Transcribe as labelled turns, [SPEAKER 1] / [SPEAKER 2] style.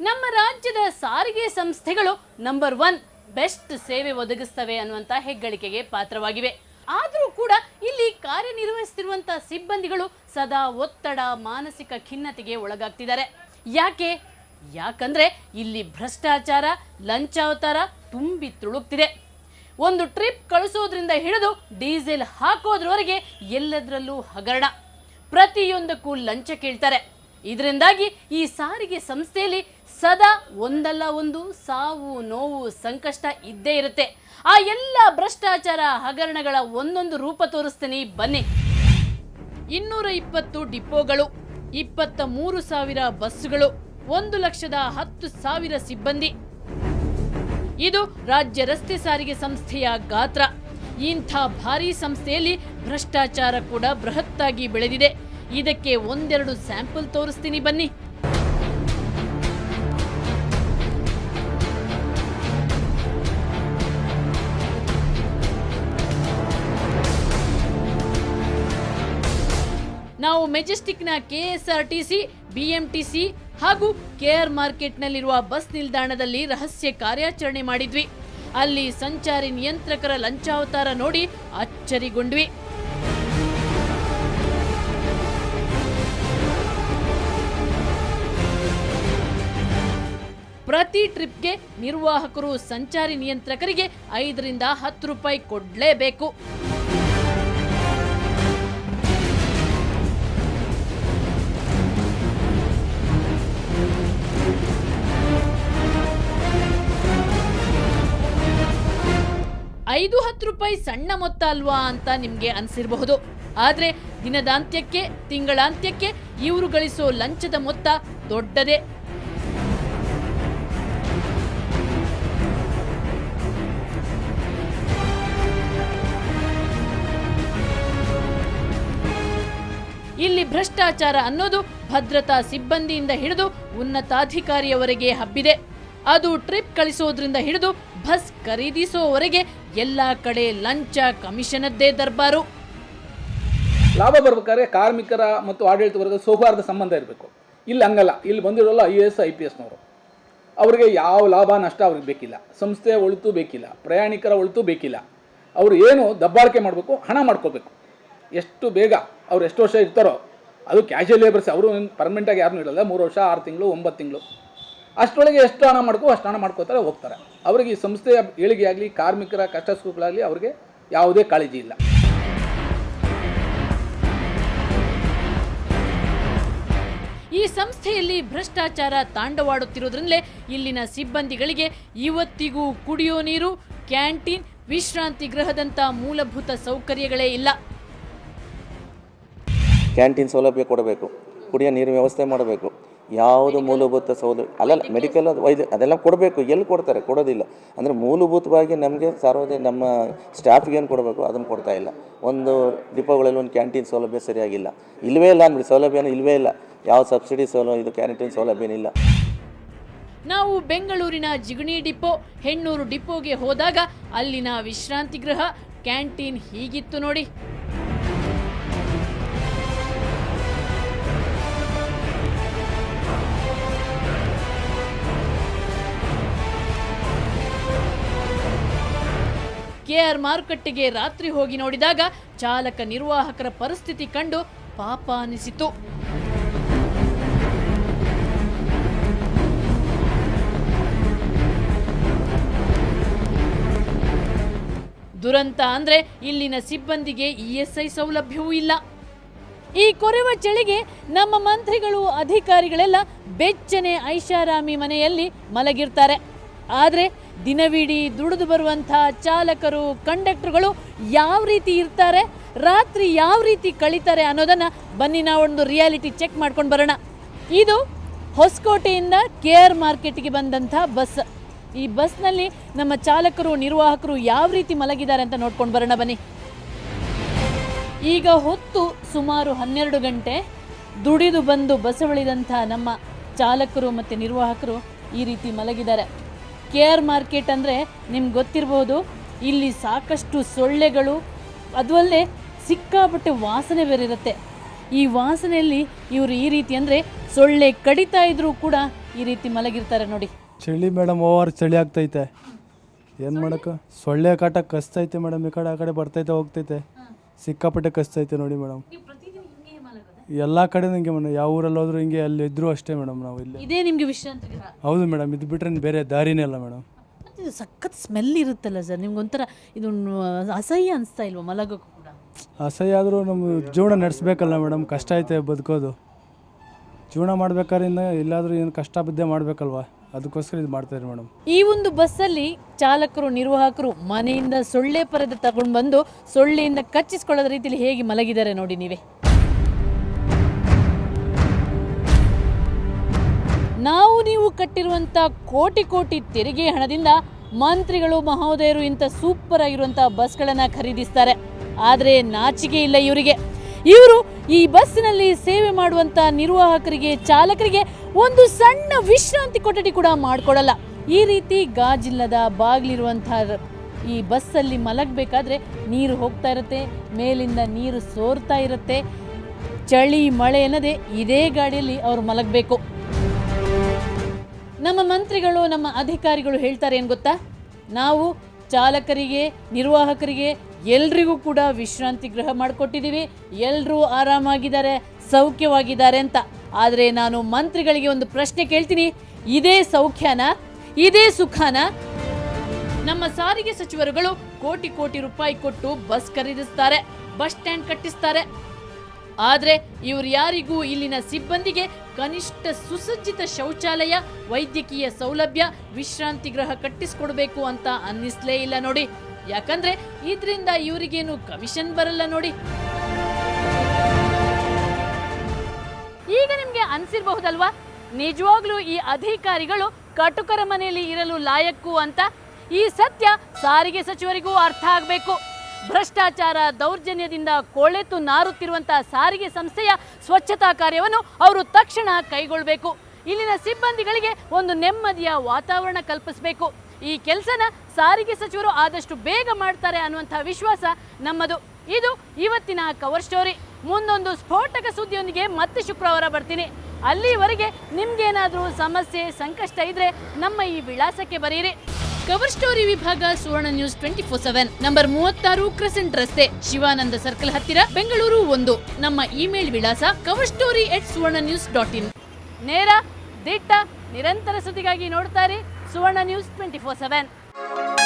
[SPEAKER 1] ನಮ್ಮ ರಾಜ್ಯದ ಸಾರಿಗೆ ಸಂಸ್ಥೆಗಳು ನಂಬರ್ 1 ಬೆಸ್ಟ್ ಸೇವೆ ಒದಗಿಸ್ತವೆ ಅನ್ನುವಂತ ಹೆಗ್ಗಳಿಕೆಗೆ ಪಾತ್ರವಾಗಿವೆ. ಆದರೂ ಕೂಡ ಇಲ್ಲಿ ಕಾರ್ಯನಿರ್ವಹಿಸುತ್ತಿರುವಂತಹ ಸಿಬ್ಬಂದಿಗಳು ಸದಾ ಒತ್ತಡ, ಮಾನಸಿಕ ಖಿನ್ನತೆಗೆ ಒಳಗಾಗ್ತಿದ್ದಾರೆ. ಯಾಕಂದ್ರೆ ಇಲ್ಲಿ ಭ್ರಷ್ಟಾಚಾರ, ಲಂಚಾವತಾರ ತುಂಬಿ ತುಳುಕ್ತಿದೆ. ಒಂದು ಟ್ರಿಪ್ ಕಳಿಸೋದ್ರಿಂದ ಹಿಡಿದು ಡೀಸೆಲ್ ಹಾಕೋದ್ರವರೆಗೆ ಎಲ್ಲದರಲ್ಲೂ ಹಗರಣ, ಪ್ರತಿಯೊಂದಕ್ಕೂ ಲಂಚ ಕೇಳ್ತಾರೆ. ಇದರಿಂದಾಗಿ ಈ ಸಾರಿಗೆ ಸಂಸ್ಥೆಯಲ್ಲಿ ಸದಾ ಒಂದಲ್ಲ ಒಂದು ಸಾವು, ನೋವು, ಸಂಕಷ್ಟ ಇದ್ದೇ ಇರುತ್ತೆ. ಆ ಎಲ್ಲ ಭ್ರಷ್ಟಾಚಾರ, ಹಗರಣಗಳ ಒಂದೊಂದು ರೂಪ ತೋರಿಸ್ತೀನಿ ಬನ್ನಿ. 220 ಡಿಪೋಗಳು, 23,000 ಬಸ್ಸುಗಳು, 1,10,000 ಸಿಬ್ಬಂದಿ. ಇದು ರಾಜ್ಯ ರಸ್ತೆ ಸಾರಿಗೆ ಸಂಸ್ಥೆಯ ಗಾತ್ರ. ಇಂಥ ಭಾರೀ ಸಂಸ್ಥೆಯಲ್ಲಿ ಭ್ರಷ್ಟಾಚಾರ ಕೂಡ ಬೃಹತ್ತಾಗಿ ಬೆಳೆದಿದೆ. ಇದಕ್ಕೆ ಒಂದೆರಡು ಸ್ಯಾಂಪಲ್ ತೋರಿಸ್ತೀನಿ ಬನ್ನಿ. ನಾವು ಮೆಜೆಸ್ಟಿಕ್ನ KSRTC, BMTC ಹಾಗೂ KR ಮಾರ್ಕೆಟ್ನಲ್ಲಿರುವ ಬಸ್ ನಿಲ್ದಾಣದಲ್ಲಿ ರಹಸ್ಯ ಕಾರ್ಯಾಚರಣೆ ಮಾಡಿದ್ವಿ. ಅಲ್ಲಿ ಸಂಚಾರಿ ನಿಯಂತ್ರಕರ ಲಂಚಾವತಾರ ನೋಡಿ ಅಚ್ಚರಿಗೊಂಡ್ವಿ. ಪ್ರತಿ ಟ್ರಿಪ್ಗೆ ನಿರ್ವಾಹಕರು ಸಂಚಾರಿ ನಿಯಂತ್ರಕರಿಗೆ 5 ರಿಂದ 10 ರೂಪಾಯಿ ಕೊಡ್ಲೇಬೇಕು. $5-10 ರೂಪಾಯಿ ಸಣ್ಣ ಮೊತ್ತ ಅಲ್ವಾ ಅಂತ ನಿಮ್ಗೆ ಅನ್ಸಿರಬಹುದು. ಆದ್ರೆ ದಿನದಾಂತ್ಯಕ್ಕೆ, ತಿಂಗಳಾಂತ್ಯಕ್ಕೆ ಇವರು ಗಳಿಸೋ ಲಂಚದ ಮೊತ್ತ ದೊಡ್ಡದೇ. ಇಲ್ಲಿ ಭ್ರಷ್ಟಾಚಾರ ಅನ್ನೋದು ಭದ್ರತಾ ಸಿಬ್ಬಂದಿಯಿಂದ ಹಿಡಿದು ಉನ್ನತಾಧಿಕಾರಿಯವರೆಗೆ ಹಬ್ಬಿದೆ. ಅದು ಟ್ರಿಪ್ ಕಳಿಸೋದ್ರಿಂದ ಹಿಡಿದು ಬಸ್ ಖರೀದಿಸೋವರೆಗೆ ಎಲ್ಲ ಕಡೆ ಲಂಚ, ಕಮಿಷನದ್ದೇ ದರ್ಬಾರು.
[SPEAKER 2] ಲಾಭ ಬರ್ಬೇಕಾದ್ರೆ ಕಾರ್ಮಿಕರ ಮತ್ತು ಆಡಳಿತ ವರ್ಗದ ಸೌಹಾರ್ದ ಸಂಬಂಧ ಇರಬೇಕು. ಇಲ್ಲಿ ಹಂಗಲ್ಲ. ಇಲ್ಲಿ ಬಂದಿರೋಲ್ಲ IAS IPSನವರು. ಅವರಿಗೆ ಯಾವ ಲಾಭ ನಷ್ಟ ಅವ್ರಿಗೆ ಬೇಕಿಲ್ಲ, ಸಂಸ್ಥೆಯ ಒಳಿತು ಬೇಕಿಲ್ಲ, ಪ್ರಯಾಣಿಕರ ಒಳಿತು ಬೇಕಿಲ್ಲ. ಅವರು ಏನು ದಬ್ಬಾಳಿಕೆ ಮಾಡಬೇಕು, ಹಣ ಮಾಡ್ಕೋಬೇಕು. ಎಷ್ಟು ಬೇಗ ಅವ್ರು ಎಷ್ಟು ವರ್ಷ ಇರ್ತಾರೋ, ಅದು ಕ್ಯಾಶುಯಲ್ ಲೇಬರ್ಸ್, ಅವರು ಪರ್ಮನೆಂಟಾಗಿ ಯಾರನ್ನೂ ಇಡಲ್ಲ. 3 ವರ್ಷ, 6 ತಿಂಗಳು, 9 ತಿಂಗಳು, ಅಷ್ಟರೊಳಗೆ ಎಷ್ಟು ಹಣ ಅಷ್ಟು ಹಣ ಮಾಡ್ಕೋತಾರೆ, ಹೋಗ್ತಾರೆ. ಅವರಿಗೆ ಈ ಸಂಸ್ಥೆಯ ಏಳಿಗೆ ಆಗಲಿ, ಕಾರ್ಮಿಕರ ಕಷ್ಟ ಸುಖಗಳಾಗಲಿ ಅವರಿಗೆ ಯಾವುದೇ ಕಾಳಜಿ ಇಲ್ಲ.
[SPEAKER 1] ಈ ಸಂಸ್ಥೆಯಲ್ಲಿ ಭ್ರಷ್ಟಾಚಾರ ತಾಂಡವಾಡುತ್ತಿರುವುದರಿಂದಲೇ ಇಲ್ಲಿನ ಸಿಬ್ಬಂದಿಗಳಿಗೆ ಇವತ್ತಿಗೂ ಕುಡಿಯೋ ನೀರು, ಕ್ಯಾಂಟೀನ್, ವಿಶ್ರಾಂತಿ ಗೃಹದಂಥ ಮೂಲಭೂತ ಸೌಕರ್ಯಗಳೇ ಇಲ್ಲ.
[SPEAKER 3] ಕ್ಯಾಂಟೀನ್ ಸೌಲಭ್ಯ ಕೊಡಬೇಕು, ಕುಡಿಯೋ ನೀರಿನ ವ್ಯವಸ್ಥೆ ಮಾಡಬೇಕು, ಯಾವುದು ಮೂಲಭೂತ ಸೌಲಭ್ಯ ಅಲ್ಲಲ್ಲ, ಮೆಡಿಕಲ್ ವೈದ್ಯ ಅದೆಲ್ಲ ಕೊಡಬೇಕು. ಎಲ್ಲಿ ಕೊಡ್ತಾರೆ? ಕೊಡೋದಿಲ್ಲ. ಅಂದರೆ ಮೂಲಭೂತವಾಗಿ ನಮಗೆ ನಮ್ಮ ಸ್ಟಾಫಿಗೆ ಏನು ಕೊಡಬೇಕು ಅದನ್ನು ಕೊಡ್ತಾ ಇಲ್ಲ. ಒಂದು ಡಿಪೋಗಳಲ್ಲಿ ಒಂದು ಕ್ಯಾಂಟೀನ್ ಸೌಲಭ್ಯ ಸರಿಯಾಗಿಲ್ಲ, ಇಲ್ಲವೇ ಇಲ್ಲ ಅಂದ್ಬಿಡಿ. ಸೌಲಭ್ಯನೂ ಇಲ್ಲವೇ ಇಲ್ಲ. ಯಾವ ಸಬ್ಸಿಡಿ ಇದು ಕ್ಯಾಂಟೀನ್ ಸೌಲಭ್ಯನಿಲ್ಲ.
[SPEAKER 1] ನಾವು ಬೆಂಗಳೂರಿನ ಜಿಗಣಿ ಡಿಪೋ, ಹೆಣ್ಣೂರು ಡಿಪೋಗೆ ಹೋದಾಗ ಅಲ್ಲಿನ ವಿಶ್ರಾಂತಿ ಗೃಹ, ಕ್ಯಾಂಟೀನ್ ಹೀಗಿತ್ತು ನೋಡಿ. KR ಮಾರುಕಟ್ಟೆಗೆ ರಾತ್ರಿ ಹೋಗಿ ನೋಡಿದಾಗ ಚಾಲಕ ನಿರ್ವಾಹಕರ ಪರಿಸ್ಥಿತಿ ಕಂಡು ಪಾಪ ಅನಿಸಿತು. ದುರಂತ ಅಂದ್ರೆ ಇಲ್ಲಿನ ಸಿಬ್ಬಂದಿಗೆ ESI ಸೌಲಭ್ಯವೂ ಇಲ್ಲ. ಈ ಕೊರೆವ ಚಳಿಗೆ ನಮ್ಮ ಮಂತ್ರಿಗಳು, ಅಧಿಕಾರಿಗಳೆಲ್ಲ ಬೆಚ್ಚನೆ ಐಷಾರಾಮಿ ಮನೆಯಲ್ಲಿ ಮಲಗಿರ್ತಾರೆ. ಆದರೆ ದಿನವಿಡೀ ದುಡಿದು ಬರುವಂತಹ ಚಾಲಕರು, ಕಂಡಕ್ಟರ್ಗಳು ಯಾವ ರೀತಿ ಇರ್ತಾರೆ, ರಾತ್ರಿ ಯಾವ ರೀತಿ ಕಳೀತಾರೆ ಅನ್ನೋದನ್ನು ಬನ್ನಿ ನಾವೊಂದು ರಿಯಾಲಿಟಿ ಚೆಕ್ ಮಾಡ್ಕೊಂಡು ಬರೋಣ. ಇದು ಹೊಸಕೋಟೆಯಿಂದ KR ಮಾರ್ಕೆಟ್ಗೆ ಬಂದಂಥ ಬಸ್. ಈ ಬಸ್ನಲ್ಲಿ ನಮ್ಮ ಚಾಲಕರು, ನಿರ್ವಾಹಕರು ಯಾವ ರೀತಿ ಮಲಗಿದ್ದಾರೆ ಅಂತ ನೋಡ್ಕೊಂಡು ಬರೋಣ ಬನ್ನಿ. ಈಗ ಹೊತ್ತು ಸುಮಾರು 12 ಗಂಟೆ. ದುಡಿದು ಬಂದು ಬಸವಳಿದಂಥ ನಮ್ಮ ಚಾಲಕರು ಮತ್ತು ನಿರ್ವಾಹಕರು ಈ ರೀತಿ ಮಲಗಿದ್ದಾರೆ. KR ಮಾರ್ಕೆಟ್ ಅಂದರೆ ನಿಮ್ಗೆ ಗೊತ್ತಿರಬಹುದು, ಇಲ್ಲಿ ಸಾಕಷ್ಟು ಸೊಳ್ಳೆಗಳು, ಅದು ಅಲ್ಲದೆ ಸಿಕ್ಕಾಪಟ್ಟೆ ವಾಸನೆ ಬೇರೆ ಇರುತ್ತೆ. ಈ ವಾಸನೆಯಲ್ಲಿ ಇವರು ಈ ರೀತಿ ಅಂದರೆ ಸೊಳ್ಳೆ ಕಡಿತಾ ಇದ್ರೂ ಕೂಡ ಈ ರೀತಿ ಮಲಗಿರ್ತಾರೆ ನೋಡಿ.
[SPEAKER 4] ಚಳಿ ಮೇಡಮ್, ಓವರ್ ಚಳಿ ಆಗ್ತೈತೆ. ಏನು ಮಾಡೋಕ್ಕೆ, ಸೊಳ್ಳೆ ಕಾಟ ಕಸ್ತೈತೆ ಮೇಡಮ್. ಈ ಕಡೆ ಆ ಕಡೆ ಬರ್ತೈತೆ ಹೋಗ್ತೈತೆ, ಸಿಕ್ಕಾಪಟ್ಟೆ ಕಸ್ತೈತೆ ನೋಡಿ ಮೇಡಮ್. ಎಲ್ಲ ಕಡೆ ಹಿಂಗೆ ಮೇಡಮ್, ಯಾವ ಊರಲ್ಲಿ ಹೋದ್ರು ಹಿಂಗೆ, ಅಲ್ಲಿ ಇದ್ರೂ ಅಷ್ಟೇ ಮೇಡಮ್. ನಾವು ಇಲ್ಲಿ
[SPEAKER 1] ಇದೇ ನಿಮಗೆ ವಿಶ್ರಾಂತಿ ಗೃಹ?
[SPEAKER 4] ಹೌದು ಮೇಡಮ್, ಇದು ಬಿಟ್ರೆ ಬೇರೆ ದಾರಿನೇ ಇಲ್ಲ ಮೇಡಮ್.
[SPEAKER 1] ಇದು ಸಖತ್ ಸ್ಮೆಲ್ ಇರುತ್ತಲ್ಲ ಸರ್, ನಿಮ್ಗೊಂಥರ ಇದು ಅಸಹ್ಯ ಅನಿಸ್ತಾ ಇಲ್ವಾ ಮಲಗೋಕ್ಕೂ ಕೂಡ?
[SPEAKER 4] ಅಸಹ್ಯ ಆದರೂ ನಮ್ಮ ಜೀವನ ನಡೆಸ್ಬೇಕಲ್ಲ ಮೇಡಮ್, ಕಷ್ಟ ಐತೆ ಬದುಕೋದು. ಜೀವನ ಮಾಡ್ಬೇಕಾದ್ರೆ ಇಲ್ಲಾದರೂ ಏನು ಕಷ್ಟ ಬಿದ್ದೇ ಮಾಡಬೇಕಲ್ವಾ, ಅದಕ್ಕೋಸ್ಕರ ಇದು ಮಾಡ್ತಾಯಿರಿ ಮೇಡಮ್.
[SPEAKER 1] ಈ ಒಂದು ಬಸ್ಸಲ್ಲಿ ಚಾಲಕರು ನಿರ್ವಾಹಕರು ಮನೆಯಿಂದ ಸೊಳ್ಳೆ ಪರದೆ ತಗೊಂಡು ಬಂದು ಸೊಳ್ಳೆಯಿಂದ ಕಚ್ಚಿಸ್ಕೊಳ್ಳೋದ ರೀತಿಯಲ್ಲಿ ಹೇಗೆ ಮಲಗಿದ್ದಾರೆ ನೋಡಿ ನೀವೇ. ನಾವು ನೀವು ಕಟ್ಟಿರುವಂಥ ಕೋಟಿ ಕೋಟಿ ತೆರಿಗೆ ಹಣದಿಂದ ಮಂತ್ರಿಗಳು ಮಹೋದಯರು ಇಂಥ ಸೂಪರ್ ಆಗಿರುವಂಥ ಬಸ್ಗಳನ್ನು ಖರೀದಿಸ್ತಾರೆ. ಆದರೆ ನಾಚಿಕೆ ಇಲ್ಲ ಇವರಿಗೆ. ಇವರು ಈ ಬಸ್ಸಿನಲ್ಲಿ ಸೇವೆ ಮಾಡುವಂಥ ನಿರ್ವಾಹಕರಿಗೆ, ಚಾಲಕರಿಗೆ ಒಂದು ಸಣ್ಣ ವಿಶ್ರಾಂತಿ ಕೊಠಡಿ ಕೂಡ ಮಾಡಿಕೊಡಲ್ಲ. ಈ ರೀತಿ ಗಾಜಿಲ್ಲದ ಬಾಗಿಲಿರುವಂತಹ ಈ ಬಸ್ಸಲ್ಲಿ ಮಲಗಬೇಕಾದ್ರೆ ನೀರು ಹೋಗ್ತಾ ಇರುತ್ತೆ, ಮೇಲಿಂದ ನೀರು ಸೋರ್ತಾ ಇರುತ್ತೆ. ಚಳಿ ಮಳೆ ಅನ್ನದೇ ಇದೇ ಗಾಡಿಯಲ್ಲಿ ಅವರು ಮಲಗಬೇಕು. ನಮ್ಮ ಮಂತ್ರಿಗಳು, ನಮ್ಮ ಅಧಿಕಾರಿಗಳು ಹೇಳ್ತಾರೆ ಏನು ಗೊತ್ತಾ, ನಾವು ಚಾಲಕರಿಗೆ, ನಿರ್ವಾಹಕರಿಗೆ ಎಲ್ರಿಗೂ ಕೂಡ ವಿಶ್ರಾಂತಿ ಗೃಹ ಮಾಡಿಕೊಟ್ಟಿದ್ದೀವಿ, ಎಲ್ಲರೂ ಆರಾಮಾಗಿದ್ದಾರೆ, ಸೌಖ್ಯವಾಗಿದ್ದಾರೆ ಅಂತ. ಆದರೆ ನಾನು ಮಂತ್ರಿಗಳಿಗೆ ಒಂದು ಪ್ರಶ್ನೆ ಕೇಳ್ತೀನಿ, ಇದೇ ಸೌಖ್ಯನಾ, ಇದೇ ಸುಖನಾ? ನಮ್ಮ ಸಾರಿಗೆ ಸಚಿವರುಗಳು ಕೋಟಿ ಕೋಟಿ ರೂಪಾಯಿ ಕೊಟ್ಟು ಬಸ್ ಖರೀದಿಸ್ತಾರೆ, ಬಸ್ ಸ್ಟ್ಯಾಂಡ್ ಕಟ್ಟಿಸ್ತಾರೆ. ಆದರೆ ಇವರು ಯಾರಿಗೂ ಇಲ್ಲಿನ ಸಿಬ್ಬಂದಿಗೆ ಕನಿಷ್ಠ ಸುಸಜ್ಜಿತ ಶೌಚಾಲಯ, ವೈದ್ಯಕೀಯ ಸೌಲಭ್ಯ, ವಿಶ್ರಾಂತಿ ಗೃಹ ಕಟ್ಟಿಸ್ಕೊಡ್ಬೇಕು ಅಂತ ಅನ್ನಿಸ್ಲೇ ಇಲ್ಲ ನೋಡಿ. ಯಾಕಂದ್ರೆ ಇದರಿಂದ ಇವರಿಗೇನು ಕಮಿಷನ್ ಬರಲ್ಲ ನೋಡಿ. ಈಗ ನಿಮ್ಗೆ ಅನ್ಸಿರಬಹುದಲ್ವಾ, ನಿಜವಾಗ್ಲೂ ಈ ಅಧಿಕಾರಿಗಳು ಕಟುಕರ ಮನೆಯಲ್ಲಿ ಇರಲು ಲಾಯಕ್ಕು ಅಂತ. ಈ ಸತ್ಯ ಸಾರಿಗೆ ಸಚಿವರಿಗೂ ಅರ್ಥ ಆಗಬೇಕು. ಭ್ರಷ್ಟಾಚಾರ, ದೌರ್ಜನ್ಯದಿಂದ ಕೊಳೆತು ನಾರುತ್ತಿರುವಂತಹ ಸಾರಿಗೆ ಸಂಸ್ಥೆಯ ಸ್ವಚ್ಛತಾ ಕಾರ್ಯವನ್ನು ಅವರು ತಕ್ಷಣ ಕೈಗೊಳ್ಳಬೇಕು. ಇಲ್ಲಿನ ಸಿಬ್ಬಂದಿಗಳಿಗೆ ಒಂದು ನೆಮ್ಮದಿಯ ವಾತಾವರಣ ಕಲ್ಪಿಸಬೇಕು. ಈ ಕೆಲಸನ ಸಾರಿಗೆ ಸಚಿವರು ಆದಷ್ಟು ಬೇಗ ಮಾಡ್ತಾರೆ ಅನ್ನುವಂಥ ವಿಶ್ವಾಸ ನಮ್ಮದು. ಇದು ಇವತ್ತಿನ ಕವರ್ ಸ್ಟೋರಿ. ಮುಂದೊಂದು ಸ್ಫೋಟಕ ಸುದ್ದಿಯೊಂದಿಗೆ ಮತ್ತೆ ಶುಕ್ರವಾರ ಬರ್ತೀನಿ. ಅಲ್ಲಿವರೆಗೆ ನಿಮ್ಗೇನಾದರೂ ಸಮಸ್ಯೆ, ಸಂಕಷ್ಟ ಇದ್ರೆ ನಮ್ಮ ಈ ವಿಳಾಸಕ್ಕೆ ಬರೀರಿ. ಕವರ್ ಸ್ಟೋರಿ ವಿಭಾಗ ಸುವರ್ಣ ನ್ಯೂಸ್ 24/7, ನಂಬರ್ 36 ಕ್ರೆಸೆಂಟ್ ರಸ್ತೆ, ಶಿವಾನಂದ ಸರ್ಕಲ್ ಹತ್ತಿರ, ಬೆಂಗಳೂರು 1. ನಮ್ಮ ಇಮೇಲ್ ವಿಳಾಸ coverstory@suvarnanews.in. ನೇರ, ದಿಟ್ಟ, ನಿರಂತರ ಸುದ್ದಿಗಾಗಿ ನೋಡ್ತಾರೆ ಸುವರ್ಣ ನ್ಯೂಸ್ 24/7.